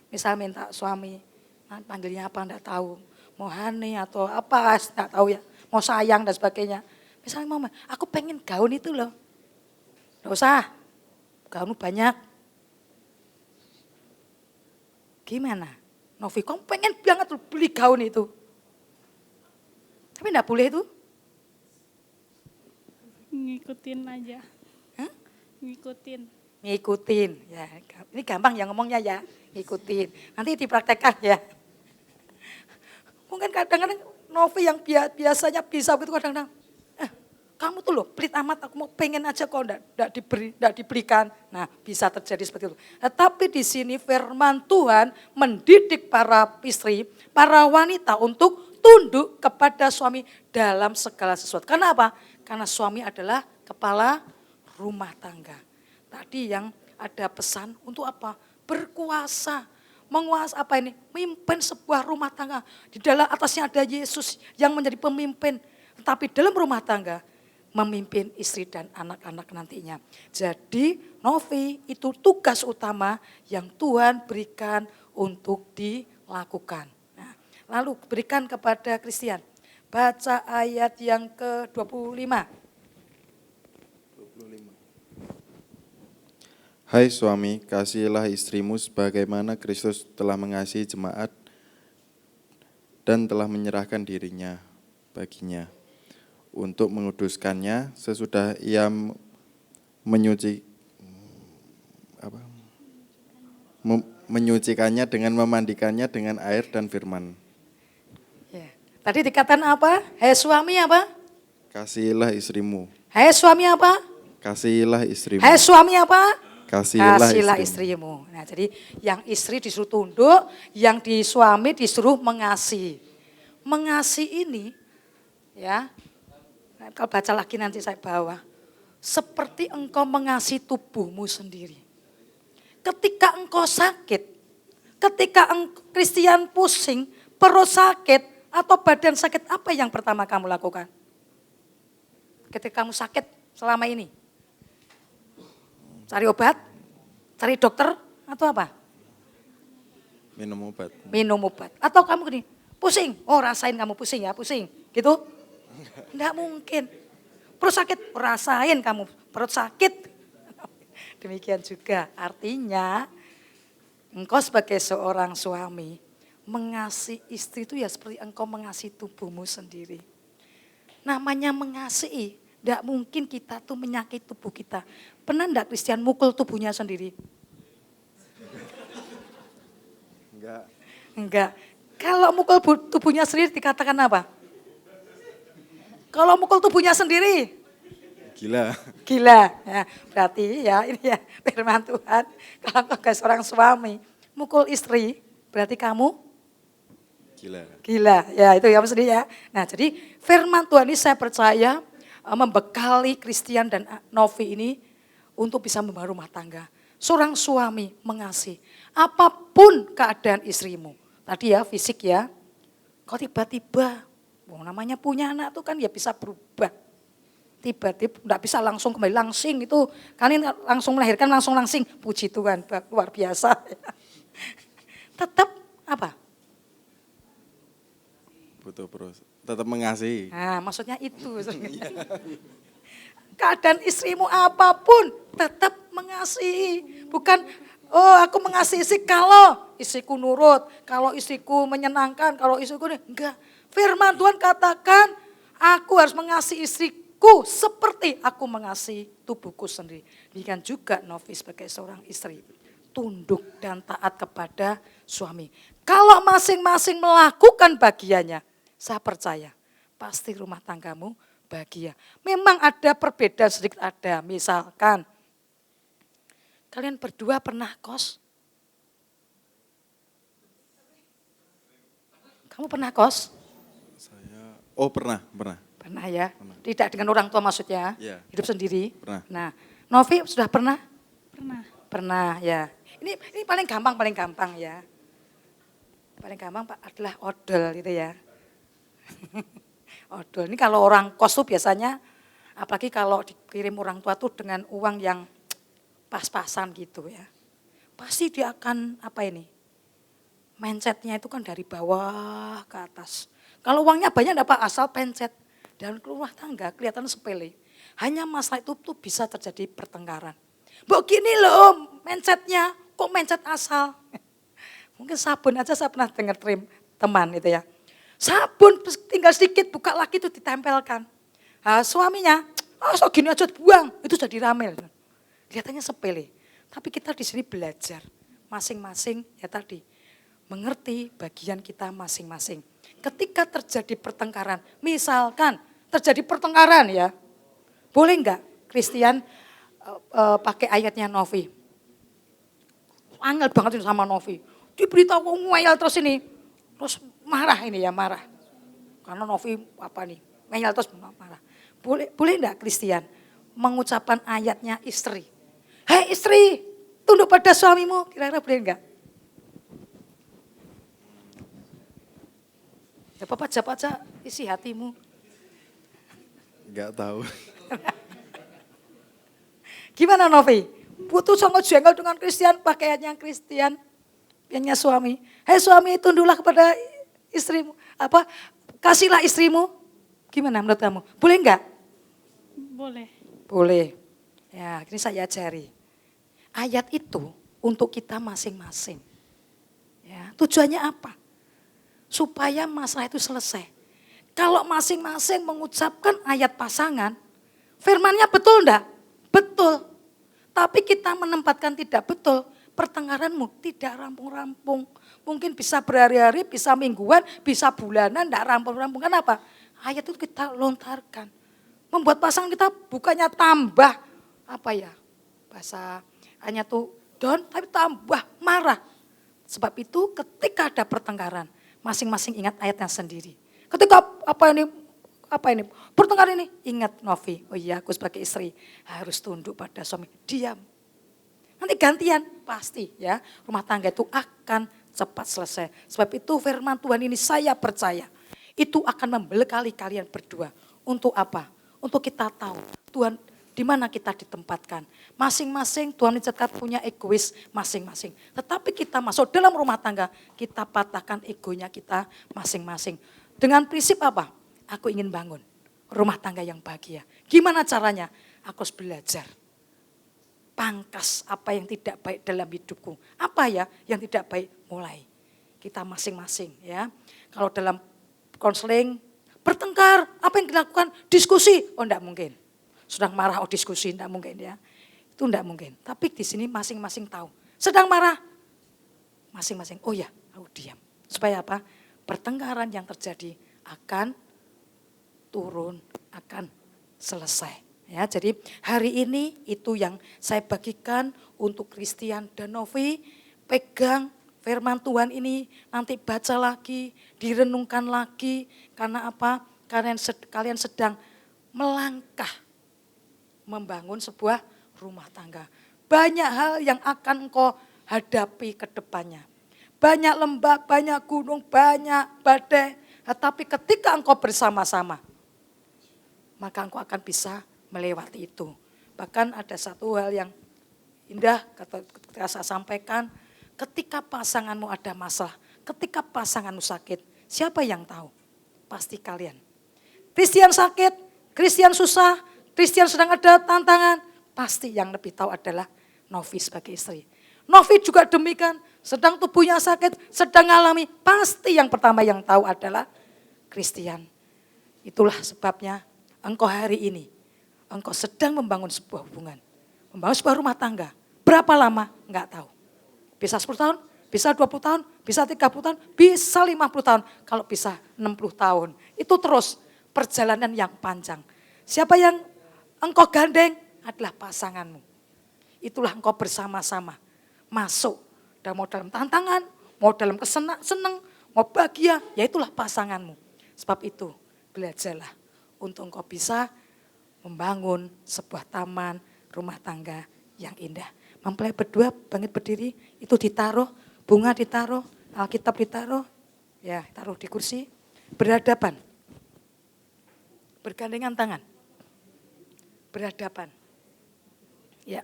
Misal minta suami, nah, panggilnya apa enggak tahu. Mau Hani atau apa enggak tahu ya. Mau sayang dan sebagainya. Misalnya mama, aku pengen gaun itu loh. Enggak usah, gaun banyak. Gimana? Novi, kamu pengen banget beli gaun itu. Tapi enggak boleh itu. Ngikutin aja. Hah? Ngikutin. Ya, ini gampang ya ngomongnya ya, ngikutin. Nanti dipraktekkan ya. Mungkin kadang-kadang Novi yang biasanya bisa begitu kadang-kadang, kamu tuh loh pelit amat, aku mau pengen aja kok enggak diberikan. Nah, bisa terjadi seperti itu. Tetapi di sini firman Tuhan mendidik para istri, para wanita untuk tunduk kepada suami dalam segala sesuatu. Kenapa? Karena suami adalah kepala rumah tangga. Tadi yang ada pesan untuk apa? Berkuasa. Menguasai apa ini? Memimpin sebuah rumah tangga. Di dalam atasnya ada Yesus yang menjadi pemimpin. Tetapi dalam rumah tangga memimpin istri dan anak-anak nantinya. Jadi Novi itu tugas utama yang Tuhan berikan untuk dilakukan. Nah, lalu berikan kepada Christian. Baca ayat yang ke-25. Hai suami, kasihilah istrimu sebagaimana Kristus telah mengasihi jemaat dan telah menyerahkan dirinya baginya untuk menguduskannya sesudah ia menyucikannya dengan memandikannya dengan air dan firman. Ya. Tadi dikatakan apa? Hai suami apa? Kasihilah istrimu. Hai suami apa? Kasihilah istrimu. Hai suami apa? Kasihilah istrimu. Nah, jadi yang istri disuruh tunduk, yang di suami disuruh mengasihi. Mengasihi ini, ya, kalau baca lagi nanti saya bawa. Seperti engkau mengasihi tubuhmu sendiri. Ketika engkau sakit, ketika Christian pusing, perut sakit, atau badan sakit, apa yang pertama kamu lakukan? Ketika kamu sakit selama ini? Cari obat, cari dokter, atau apa? Minum obat. Minum obat. Atau kamu gini, pusing, oh rasain kamu pusing ya, pusing. Gitu? Enggak mungkin. Perut sakit, rasain kamu perut sakit. Demikian juga artinya, engkau sebagai seorang suami, mengasihi istri itu ya seperti engkau mengasihi tubuhmu sendiri. Namanya mengasihi, tidak mungkin kita tuh menyakiti tubuh kita. Pernah enggak Christian mukul tubuhnya sendiri? Enggak. Kalau mukul tubuhnya sendiri dikatakan apa? Kalau mukul tubuhnya sendiri? Gila. Ya, berarti ya ini ya firman Tuhan. Kalau engkau seorang suami mukul istri, berarti kamu? Gila. Ya itu ya maksudnya ya. Nah jadi firman Tuhan ini saya percaya membekali Christian dan Novi ini untuk bisa membangun rumah tangga. Seorang suami mengasihi apapun keadaan istrimu. Tadi ya fisik ya, kau tiba-tiba, namanya punya anak tuh kan ya bisa berubah. Tiba-tiba enggak bisa langsung kembali langsing itu. Kalian langsung melahirkan langsung langsing. Puji Tuhan, luar biasa. Tetap apa? Tetap mengasihi. Nah, maksudnya itu. Keadaan istrimu apapun tetap mengasihi. Bukan, oh aku mengasihi istri kalau istriku nurut, kalau istriku menyenangkan, kalau istriku ini. Enggak. Firman Tuhan katakan, aku harus mengasihi istriku seperti aku mengasihi tubuhku sendiri. Demikian juga Novi sebagai seorang istri. Tunduk dan taat kepada suami. Kalau masing-masing melakukan bagiannya, saya percaya pasti rumah tanggamu bahagia. Memang ada perbedaan sedikit ada. Misalkan kalian berdua pernah kos? Kamu pernah kos? Pernah. Pernah ya? Tidak dengan orang tua maksudnya? Iya. Hidup sendiri? Pernah. Nah, Novi sudah pernah? Pernah. Pernah ya. Ini paling gampang ya. Paling gampang Pak adalah odol gitu ya. Odol ini kalau orang kos tuh biasanya, apalagi kalau dikirim orang tua tuh dengan uang yang pas-pasan gitu ya. Pasti dia akan mindsetnya itu kan dari bawah ke atas. Kalau uangnya banyak enggak Pak, asal pencet. Dan rumah tangga kelihatan sepele. Hanya masalah itu tuh bisa terjadi pertengkaran. Begini loh mindsetnya, kok mindset asal. Mungkin sabun aja saya pernah dengar teman itu ya. Sabun tinggal sedikit buka lagi itu ditempelkan. Nah, suaminya, so gini aja buang, itu jadi ramel. Kelihatannya sepele. Tapi kita di sini belajar masing-masing ya tadi. Mengerti bagian kita masing-masing. Ketika terjadi pertengkaran, misalkan terjadi pertengkaran ya. Boleh enggak Christian pakai ayatnya Novi? Angel banget sama Novi. Diberitahu ngeyel terus ini. Terus marah ini ya, marah. Karena Novi ngeyel terus marah. Boleh enggak Christian mengucapkan ayatnya istri? Hei istri, tunduk pada suamimu. Kira-kira boleh enggak? Jawab aja isi hatimu. Enggak tahu. Gimana Novi? Butuh sangat jengkel dengan Christian, pakaiannya Christian, pakaiannya suami. Hei suami, tunduklah kepada istrimu. Kasihlah istrimu. Gimana menurut kamu? Boleh enggak? Boleh. Boleh. Ya, ini saya ajari. Ayat itu untuk kita masing-masing. Ya, tujuannya apa? Supaya masalah itu selesai. Kalau masing-masing mengucapkan ayat pasangan, firmannya betul enggak? Betul. Tapi kita menempatkan tidak betul, pertengkaranmu tidak rampung-rampung. Mungkin bisa berhari-hari, bisa mingguan, bisa bulanan, enggak rampung-rampung. Kenapa? Ayat itu kita lontarkan. Membuat pasangan kita bukannya tambah, bahasa hanya tuh down, tapi tambah marah. Sebab itu ketika ada pertengkaran, masing-masing ingat ayatnya sendiri. Ketika pertengkaran ini, ingat Novi, oh iya aku sebagai istri harus tunduk pada suami, diam. Nanti gantian, pasti ya rumah tangga itu akan cepat selesai. Sebab itu firman Tuhan ini saya percaya, itu akan membekali kalian berdua. Untuk apa? Untuk kita tahu Tuhan di mana kita ditempatkan. Masing-masing Tuhan mencetak punya egois masing-masing. Tetapi kita masuk dalam rumah tangga, kita patahkan egonya kita masing-masing. Dengan prinsip apa? Aku ingin bangun rumah tangga yang bahagia. Gimana caranya? Aku harus belajar. Pangkas apa yang tidak baik dalam hidupku. Apa ya yang tidak baik? Mulai. Kita masing-masing ya. Kalau dalam konseling, bertengkar, apa yang dilakukan? Diskusi. Oh enggak mungkin. Sedang marah, diskusi, enggak mungkin ya. Itu enggak mungkin. Tapi di sini masing-masing tahu. Sedang marah, masing-masing, oh ya, aku diam. Supaya apa? Pertengkaran yang terjadi akan turun, akan selesai. Ya, jadi hari ini itu yang saya bagikan untuk Christian dan Novi. Pegang firman Tuhan ini, nanti baca lagi, direnungkan lagi. Karena apa? Kalian sedang melangkah membangun sebuah rumah tangga. Banyak hal yang akan engkau hadapi ke depannya. Banyak lembah, banyak gunung, banyak badai. Tetapi ketika engkau bersama-sama, maka engkau akan bisa melewati itu. Bahkan ada satu hal yang indah ketika saya sampaikan, ketika pasanganmu ada masalah, ketika pasanganmu sakit, siapa yang tahu? Pasti kalian. Christian sakit, Christian susah, Christian sedang ada tantangan, pasti yang lebih tahu adalah Novi sebagai istri. Novi juga demikian, sedang tubuhnya sakit, sedang alami, pasti yang pertama yang tahu adalah Christian. Itulah sebabnya engkau hari ini, engkau sedang membangun sebuah hubungan, membangun sebuah rumah tangga. Berapa lama? Enggak tahu. Bisa 10 tahun, bisa 20 tahun, bisa 30 tahun, bisa 50 tahun, kalau bisa 60 tahun. Itu terus perjalanan yang panjang. Siapa yang engkau gandeng adalah pasanganmu. Itulah engkau bersama-sama masuk. Mau dalam tantangan, mau dalam senang, mau bahagia, ya itulah pasanganmu. Sebab itu belajarlah untuk engkau bisa membangun sebuah taman rumah tangga yang indah. Mempelai berdua bangkit berdiri, itu ditaruh, bunga ditaruh, Alkitab ditaruh, ya taruh di kursi, berhadapan, bergandengan tangan, berhadapan. Ya,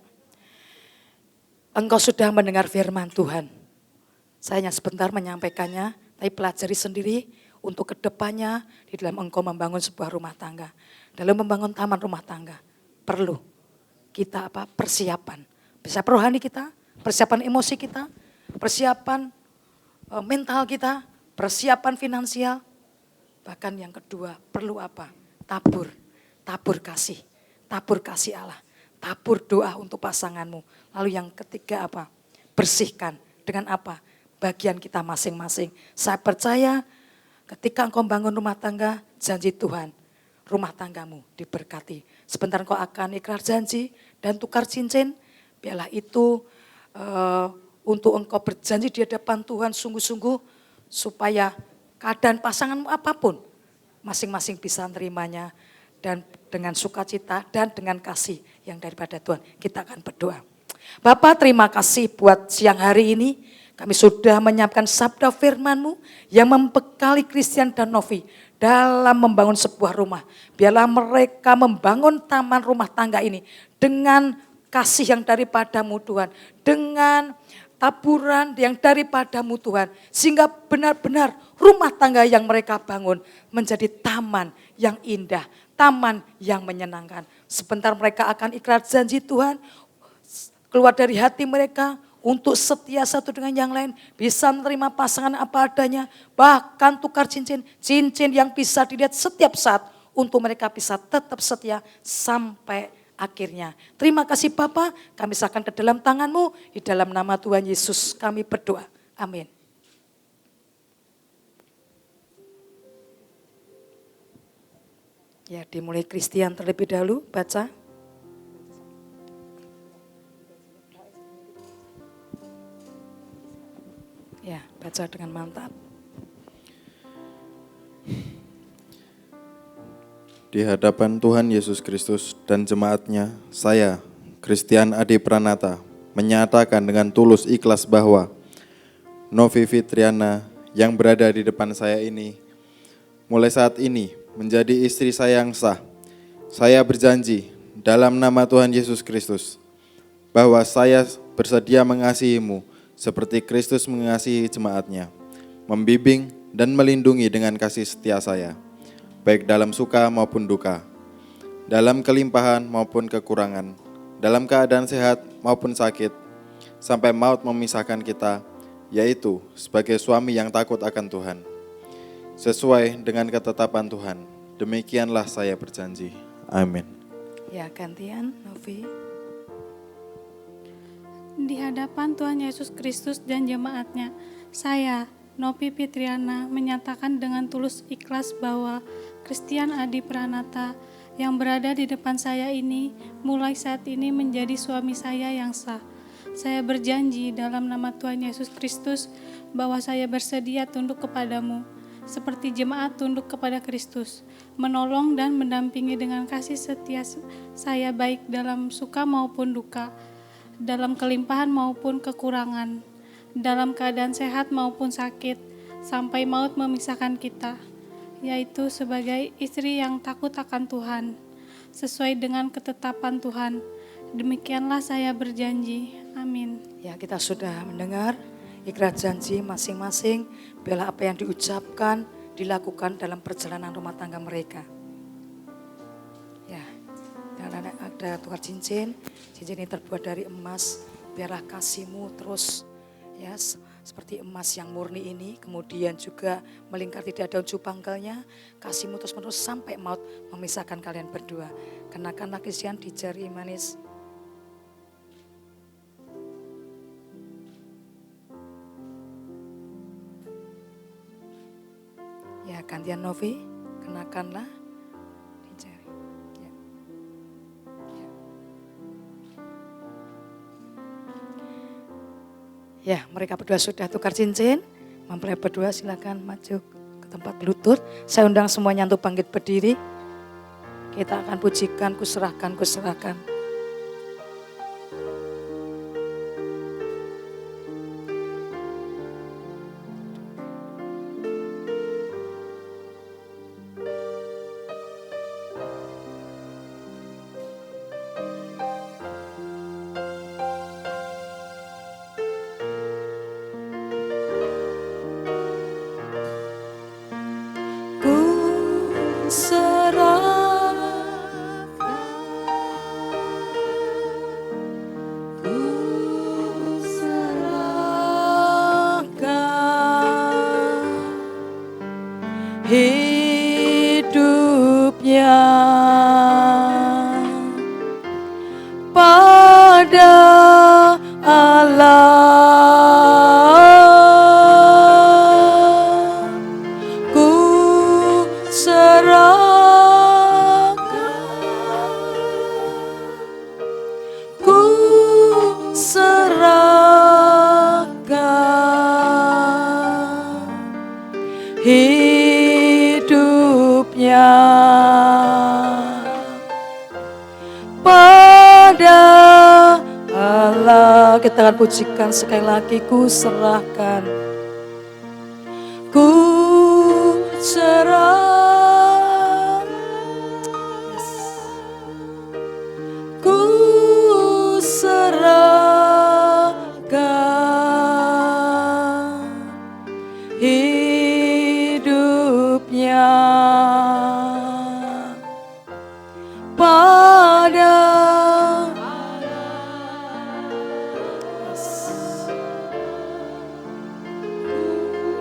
engkau sudah mendengar firman Tuhan. Saya hanya sebentar menyampaikannya, tapi pelajari sendiri untuk kedepannya di dalam engkau membangun sebuah rumah tangga. Dalam membangun taman rumah tangga, perlu kita persiapan. Persiapan rohani kita, persiapan emosi kita, persiapan mental kita, persiapan finansial. Bahkan yang kedua perlu apa? Tabur kasih Allah. Tabur doa untuk pasanganmu. Lalu yang ketiga apa? Bersihkan dengan apa? Bagian kita masing-masing. Saya percaya ketika engkau bangun rumah tangga, janji Tuhan, rumah tanggamu diberkati. Sebentar engkau akan ikrar janji dan tukar cincin. Biarlah itu untuk engkau berjanji di hadapan Tuhan sungguh-sungguh supaya keadaan pasanganmu apapun masing-masing bisa menerimanya dan dengan sukacita dan dengan kasih yang daripada Tuhan. Kita akan berdoa. Bapak, terima kasih buat siang hari ini. Kami sudah menyiapkan sabda firman-Mu yang membekali Christian dan Novi dalam membangun sebuah rumah. Biarlah mereka membangun taman rumah tangga ini dengan kasih yang daripadamu Tuhan. Dengan taburan yang daripadamu Tuhan. Sehingga benar-benar rumah tangga yang mereka bangun menjadi taman yang indah. Taman yang menyenangkan. Sebentar mereka akan ikrar janji Tuhan. Keluar dari hati mereka untuk setia satu dengan yang lain. Bisa menerima pasangan apa adanya. Bahkan tukar cincin. Cincin yang bisa dilihat setiap saat. Untuk mereka bisa tetap setia sampai akhirnya. Terima kasih Bapa, kami serahkan ke dalam tangan-Mu. Di dalam nama Tuhan Yesus kami berdoa. Amin. Ya, dimulai Christian terlebih dahulu, baca. Ya, baca dengan mantap. Di hadapan Tuhan Yesus Kristus dan jemaatnya, saya, Christian Adi Pranata, menyatakan dengan tulus ikhlas bahwa Novi Fitriana yang berada di depan saya ini, mulai saat ini menjadi istri saya yang sah. Saya berjanji dalam nama Tuhan Yesus Kristus, bahwa saya bersedia mengasihimu seperti Kristus mengasihi jemaatnya, membimbing dan melindungi dengan kasih setia saya, baik dalam suka maupun duka, dalam kelimpahan maupun kekurangan, dalam keadaan sehat maupun sakit, sampai maut memisahkan kita, yaitu sebagai suami yang takut akan Tuhan. Sesuai dengan ketetapan Tuhan, demikianlah saya berjanji. Amin. Ya, gantian Novi. Di hadapan Tuhan Yesus Kristus dan jemaatnya, saya, Novi Fitriana, menyatakan dengan tulus ikhlas bahwa Christian Adi Pranata yang berada di depan saya ini mulai saat ini menjadi suami saya yang sah. Saya berjanji dalam nama Tuhan Yesus Kristus bahwa saya bersedia tunduk kepadamu, seperti jemaat tunduk kepada Kristus, menolong dan mendampingi dengan kasih setia saya baik dalam suka maupun duka, dalam kelimpahan maupun kekurangan, dalam keadaan sehat maupun sakit, sampai maut memisahkan kita, yaitu sebagai istri yang takut akan Tuhan, sesuai dengan ketetapan Tuhan. Demikianlah saya berjanji. Amin. Ya, kita sudah mendengar ikrar janji masing-masing. Biarlah apa yang diucapkan dilakukan dalam perjalanan rumah tangga mereka. Ya, dan ada tukar cincin. Cincin ini terbuat dari emas. Biarlah kasihmu terus ya seperti emas yang murni ini. Kemudian juga melingkar tidak ada ujung pangkalnya. Kasihmu terus menerus sampai maut memisahkan kalian berdua. Kenakanlah Christian di jari manis. Ya, gantian Novi, kenakanlah di jari. Ya. Ya. Ya, mereka berdua sudah tukar cincin. Mempelai berdua silakan maju ke tempat lutut. Saya undang semuanya untuk bangkit berdiri. Kita akan pujikan, kuserahkan, kuserahkan. Ku serahkan hidupnya pada Allah. Ku serahkan, ku serahkan hidupnya pada Allah. Kita akan pujikan sekali lagi, ku serahkan, ku serahkan, ku serahkan hidupnya pada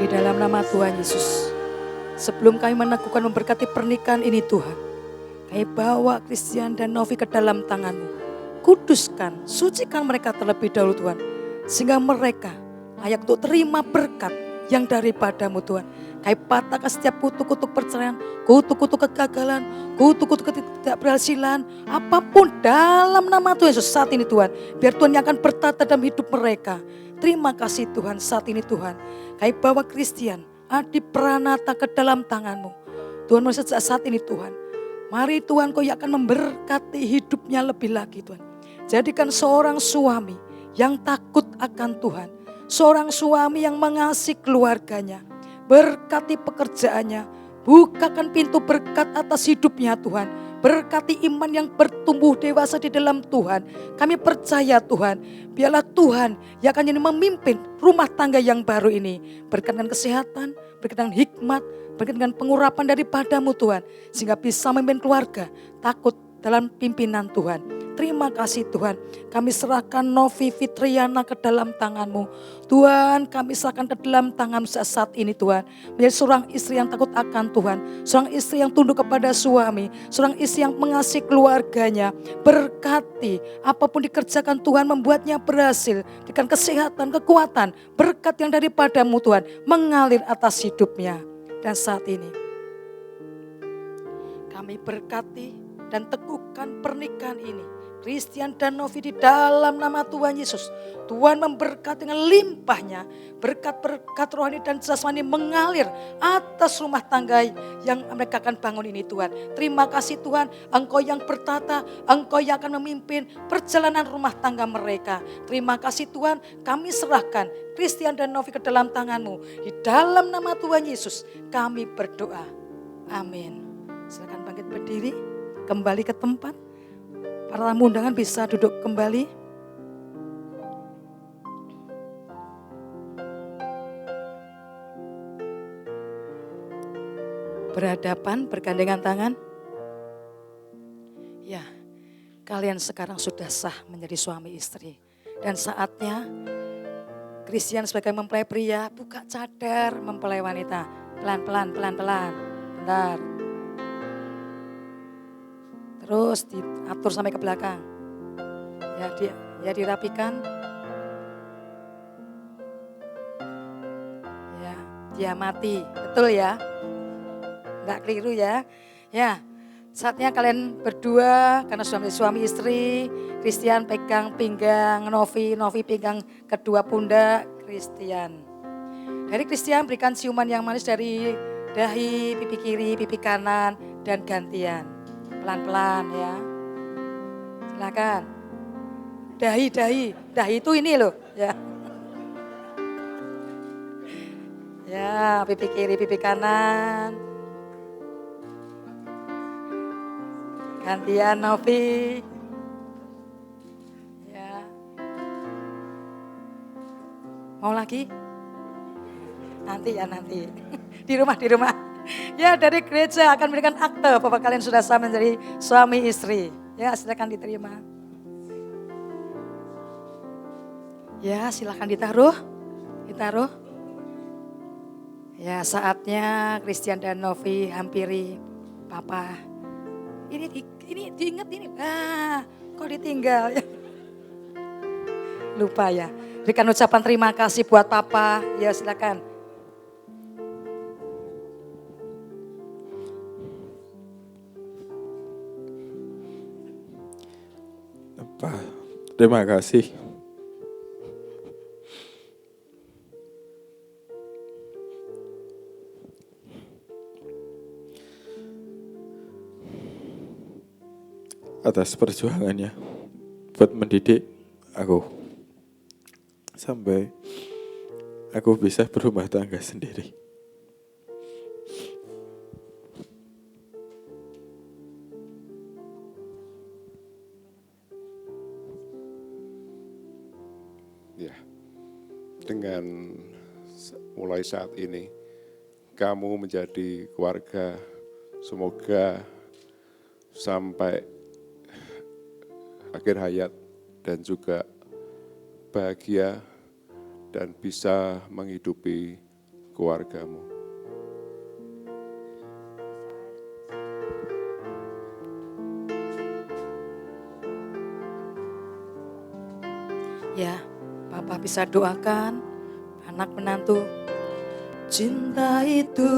di dalam nama Tuhan Yesus. Sebelum kami meneguhkan memberkati pernikahan ini Tuhan, kami bawa Christian dan Novi ke dalam tangan-Mu. Kuduskan, sucikan mereka terlebih dahulu Tuhan, sehingga mereka layak untuk terima berkat yang daripada-Mu Tuhan. Kami patahkan setiap kutuk-kutuk perceraian, kutuk-kutuk kegagalan, kutuk-kutuk ketidakberhasilan, apapun dalam nama Tuhan Yesus saat ini Tuhan. Biar Tuhan yang akan bertata dalam hidup mereka. Terima kasih Tuhan saat ini Tuhan. Kami bawa Christian Adi Pranata ke dalam tangan-Mu. Tuhan sejak saat ini Tuhan. Mari Tuhan Kau yang akan memberkati hidupnya lebih lagi Tuhan. Jadikan seorang suami yang takut akan Tuhan. Seorang suami yang mengasihi keluarganya. Berkati pekerjaannya. Bukakan pintu berkat atas hidupnya Tuhan. Berkati iman yang bertumbuh dewasa di dalam Tuhan. Kami percaya Tuhan, biarlah Tuhan yang akan jadi memimpin rumah tangga yang baru ini. Berkat dengan kesehatan, berkat dengan hikmat, berkat dengan pengurapan daripada-Mu Tuhan. Sehingga bisa memimpin keluarga, takut dalam pimpinan Tuhan. Terima kasih Tuhan, kami serahkan Novi Fitriana ke dalam tangan-Mu. Tuhan, kami serahkan ke dalam tangan-Mu saat ini Tuhan. Menjadi seorang istri yang takut akan Tuhan. Seorang istri yang tunduk kepada suami. Seorang istri yang mengasihi keluarganya. Berkati, apapun dikerjakan Tuhan membuatnya berhasil. Berikan kesehatan, kekuatan, berkat yang daripada-Mu Tuhan. Mengalir atas hidupnya. Dan saat ini, kami berkati dan teguhkan pernikahan ini. Christian dan Novi di dalam nama Tuhan Yesus. Tuhan memberkati dengan limpahnya. Berkat-berkat rohani dan jasmani mengalir atas rumah tangga yang mereka akan bangun ini Tuhan. Terima kasih Tuhan, Engkau yang bertata, Engkau yang akan memimpin perjalanan rumah tangga mereka. Terima kasih Tuhan, kami serahkan Christian dan Novi ke dalam tangan-Mu. Di dalam nama Tuhan Yesus kami berdoa. Amin. Silakan bangkit berdiri, kembali ke tempat. Para tamu undangan bisa duduk kembali. Berhadapan, bergandengan tangan. Ya, kalian sekarang sudah sah menjadi suami istri. Dan saatnya Christian sebagai mempelai pria buka cadar mempelai wanita. Pelan-pelan, pelan-pelan. Bentar. Terus diatur sampai ke belakang. Ya dirapikan. Ya, dia mati. Betul ya? Enggak keliru ya. Ya, saatnya kalian berdua karena suami istri. Christian pegang pinggang Novi pegang kedua pundak Christian. Dari Christian berikan ciuman yang manis dari dahi, pipi kiri, pipi kanan dan gantian. pelan-pelan ya. Silakan. Dahi itu ini loh ya. Ya, pipi kiri, pipi kanan. Gantian Novi. Ya. Mau lagi? Nanti ya nanti. Di rumah. Ya, dari gereja akan memberikan akte bahwa kalian sudah sah menjadi suami istri. Ya, silakan diterima. Ya, silakan ditaruh. Ya, saatnya Christian dan Novi hampiri Papa. Ini diingat ini. Kok ditinggal ya? Lupa ya. Berikan ucapan terima kasih buat Papa. Ya, silakan. Pak, terima kasih. Atas perjuangannya buat mendidik aku sampai aku bisa berumah tangga sendiri. Ya, dengan mulai saat ini kamu menjadi keluarga, semoga sampai akhir hayat dan juga bahagia dan bisa menghidupi keluargamu. Ya, Papa bisa doakan anak menantu. Cinta itu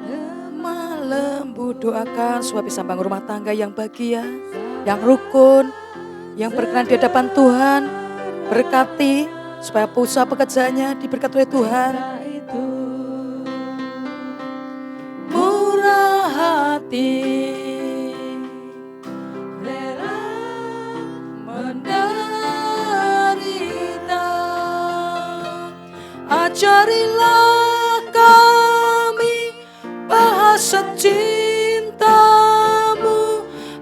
lemah lembut, doakan supaya bisa bangun rumah tangga yang bahagia, yang rukun, yang berkenan di hadapan Tuhan. Berkati supaya usaha pekerjaannya diberkati oleh Tuhan. Murah hati, rela menderita, ajarilah kami bahasa cintamu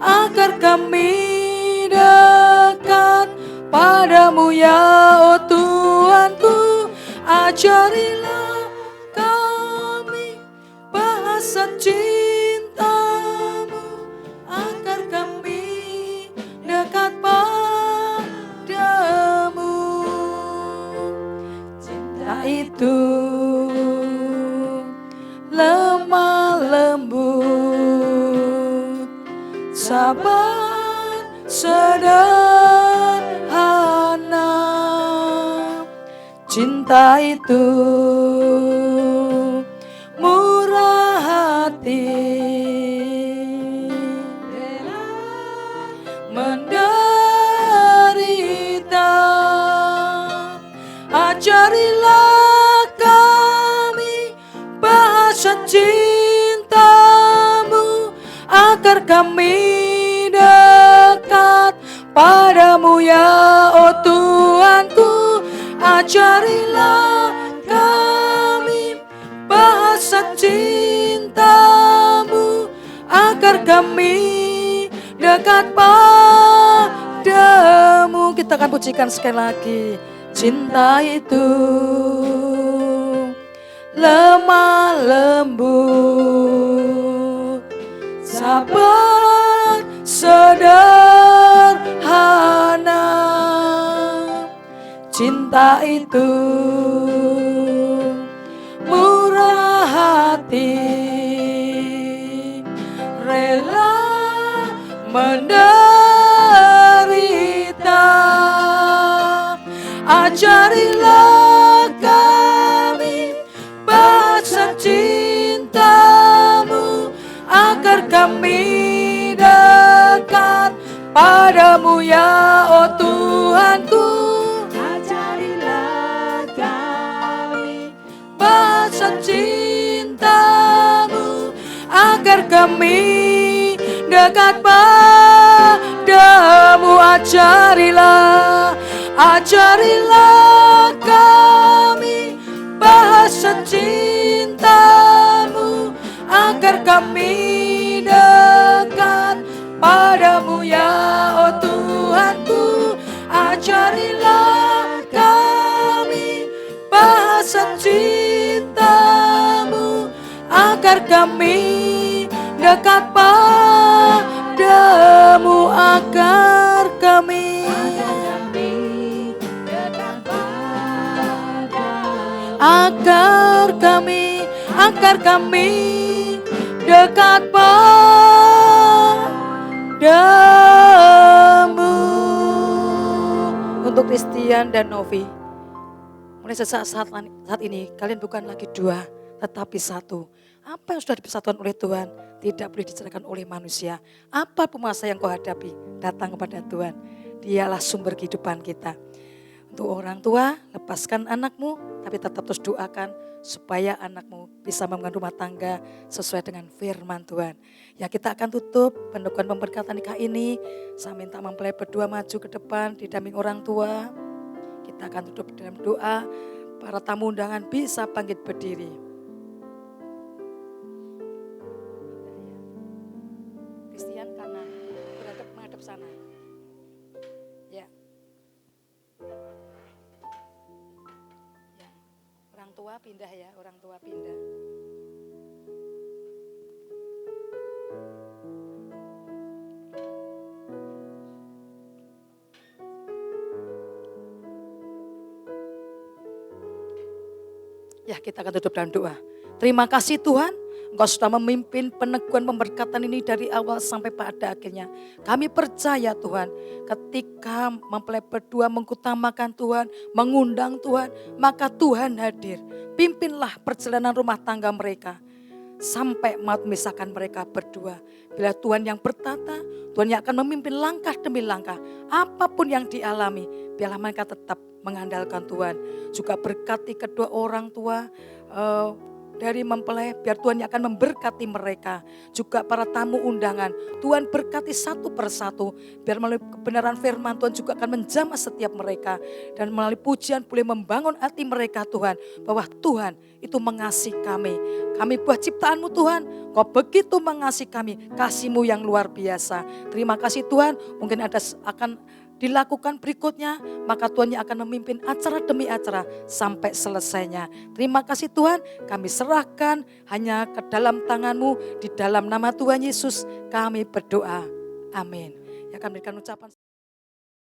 agar kami dekat padamu ya oh Tuhanku. Ajarilah kami bahasa cintamu agar kami dekat padamu. Cinta itu lemah lembut, sabar sederhana. Cinta itu murah hati, rela menderita. Ajarilah kami bahasa cintamu agar kami dekat padamu ya oh Tuhanku. Ajarilah kami bahasa cintamu agar kami dekat padamu. Kita akan pujikan sekali lagi. Cinta itu lemah lembut, sabar sederhana. Cinta itu murah hati, rela menderita. Ajarilah kami bahasa cintamu agar kami dekat padamu ya oh Tuhanku. Ajarilah kami bahasa cintamu agar kami dekat padamu. Ajarilah kami bahasa cintamu, agar kami dekat padamu ya oh Tuhanku. Ajarilah kami bahasa cintamu, agar kami dekat padamu, agar kami dekat padamu. Untuk Christian dan Novi, mulai saat ini kalian bukan lagi dua, tetapi satu. Apa yang sudah dipersatukan oleh Tuhan tidak boleh diceraikan oleh manusia. Apa masalah yang kau hadapi, datang kepada Tuhan. Dialah sumber kehidupan kita. Untuk orang tua, lepaskan anakmu, tapi tetap terus doakan supaya anakmu bisa membangun rumah tangga sesuai dengan firman Tuhan. Ya, kita akan tutup pendokuan pemberkatan nikah ini. Saya minta mempelai berdua maju ke depan didamping orang tua. Kita akan tutup dalam doa. Para tamu undangan bisa bangkit berdiri. Christian kanan, menghadap sana. Ya. Orang tua pindah ya, orang tua pindah. Ya, kita akan tutup dalam doa. Terima kasih Tuhan, Engkau sudah memimpin peneguhan pemberkatan ini dari awal sampai pada akhirnya. Kami percaya Tuhan, ketika mempelai berdua mengutamakan Tuhan, mengundang Tuhan, maka Tuhan hadir. Pimpinlah perjalanan rumah tangga mereka sampai maut memisahkan mereka berdua. Bila Tuhan yang bertata, Tuhan yang akan memimpin langkah demi langkah. Apapun yang dialami, biarlah mereka tetap mengandalkan Tuhan. Juga berkati kedua orang tua dari mempelai, biar Tuhan yang akan memberkati mereka. Juga para tamu undangan, Tuhan berkati satu persatu. Biar melalui kebenaran firman Tuhan juga akan menjamah setiap mereka. Dan melalui pujian boleh membangun hati mereka Tuhan. Bahwa Tuhan itu mengasihi kami. Kami buah ciptaanmu Tuhan. Kau begitu mengasihi kami. Kasih-Mu yang luar biasa. Terima kasih Tuhan. Mungkin ada akan dilakukan berikutnya, maka Tuhan yang akan memimpin acara demi acara sampai selesainya. Terima kasih Tuhan, kami serahkan hanya ke dalam tangan-Mu, di dalam nama Tuhan Yesus kami berdoa. Amin. Ya, kami berikan ucapan